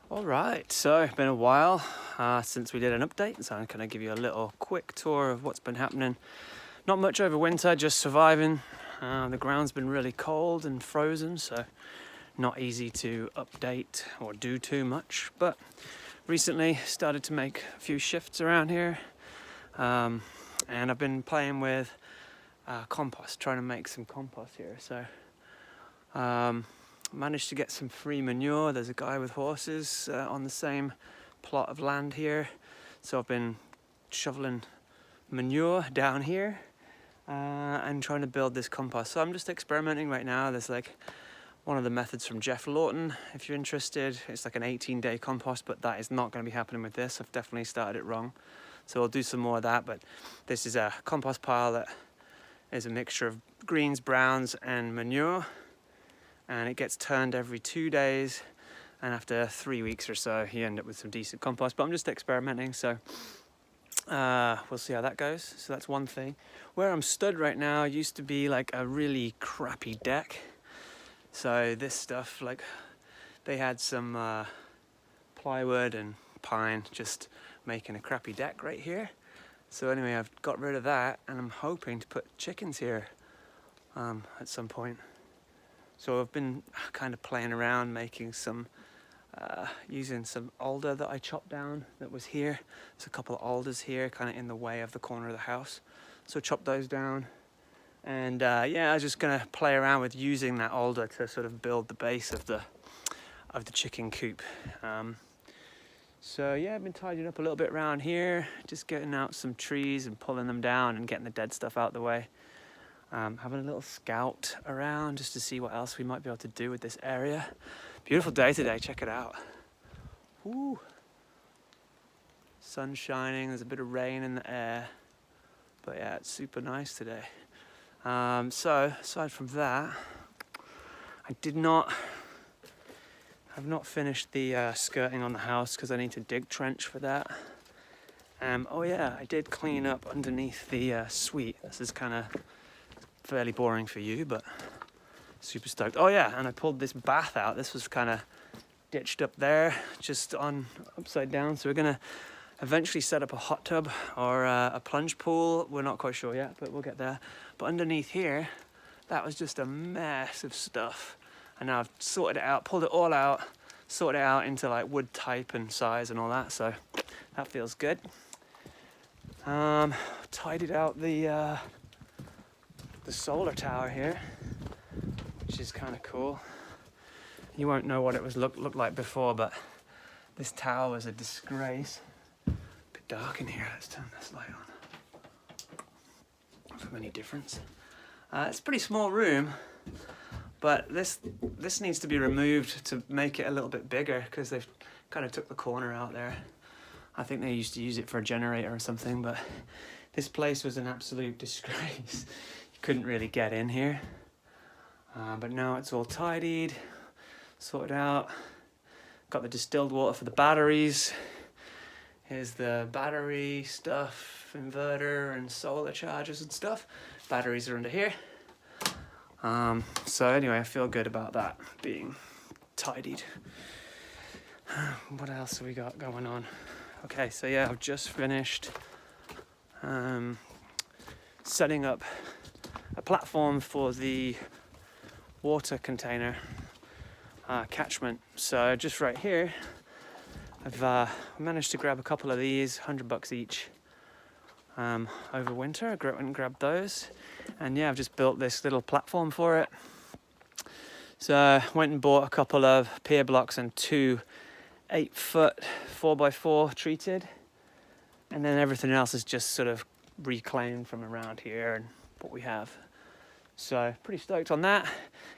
All right, so it's been a while since we did an update, so I'm going to give you a little quick tour of what's been happening. Not much over winter, just surviving. The ground's been really cold and frozen, so not easy to update or do too much, but recently started to make a few shifts around here, and I've been playing with compost, trying to make some compost here. So managed to get some free manure. There's a guy with horses on the same plot of land here, so I've been shoveling manure down here and trying to build this compost. So I'm just experimenting right now. There's like one of the methods from Jeff Lawton, if you're interested. It's like an 18-day compost, but that is not going to be happening with this. I've definitely started it wrong, so I'll do some more of that. But this is a compost pile that is a mixture of greens, browns and manure, and it gets turned every 2 days, and after 3 weeks or so you end up with some decent compost. But I'm just experimenting, so we'll see how that goes. So that's one thing. Where I'm stood right now used to be like a really crappy deck, so this stuff, like, they had some plywood and pine just making a crappy deck right here. So anyway, I've got rid of that, and I'm hoping to put chickens here at some point. So I've been kind of playing around, making some, using some alder that I chopped down that was here. There's a couple of alders here, kind of in the way of the corner of the house. So chop those down, and yeah, I was just gonna play around with using that alder to sort of build the base of the chicken coop. So yeah, I've been tidying up a little bit around here, just getting out some trees and pulling them down and getting the dead stuff out the way. Having a little scout around just to see what else we might be able to do with this area. Beautiful day today, check it out. Woo. Sun shining, there's a bit of rain in the air, but yeah, it's super nice today. So aside from that, I've not finished the skirting on the house because I need to dig trench for that. Oh yeah, I did clean up underneath the suite. This is kind of fairly boring for you, but super stoked. Oh yeah, and I pulled this bath out. This was kind of ditched up there, just on upside down. So we're gonna eventually set up a hot tub or a plunge pool. We're not quite sure yet, but we'll get there. But underneath here, that was just a mess of stuff. And now I've sorted it out, pulled it all out, sorted it out into like wood type and size and all that. So that feels good. Tidied out the solar tower here, which is kind of cool. You won't know what it was looked like before, but this tower was a disgrace. A bit dark in here. Let's turn this light on. From any difference. It's a pretty small room, but this needs to be removed to make it a little bit bigger because they've kind of took the corner out there. I think they used to use it for a generator or something, but this place was an absolute disgrace. Couldn't really get in here, but now it's all tidied, sorted out. Got the distilled water for the batteries. Here's the battery stuff, inverter and solar chargers and stuff. Batteries are under here. So anyway, I feel good about that being tidied. What else have we got going on? Okay, so yeah, I've just finished setting up a platform for the water container catchment. So just right here, I've managed to grab a couple of these, $100 each, over winter. I went and grabbed those, and yeah, I've just built this little platform for it. So I went and bought a couple of pier blocks and 2 8-foot 4x4 treated, and then everything else is just sort of reclaimed from around here and what we have. So pretty stoked on that.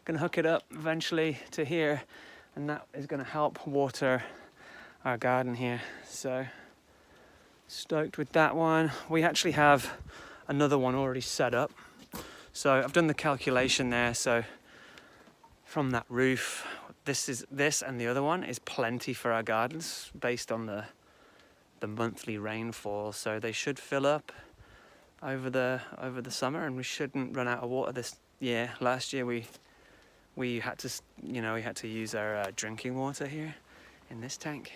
Gonna hook it up eventually to here, and that is gonna help water our garden here. So stoked with that one. We actually have another one already set up. So I've done the calculation there. So from that roof, this and the other one is plenty for our gardens based on the monthly rainfall. So they should fill up over the summer, and we shouldn't run out of water this year. Last year we had to use our drinking water here in this tank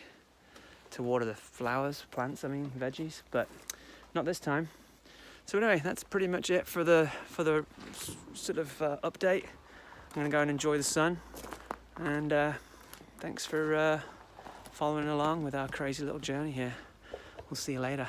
to water the flowers, plants, veggies, but not this time. So anyway, that's pretty much it for the sort of update. I'm gonna go and enjoy the sun, and thanks for following along with our crazy little journey here. We'll see you later.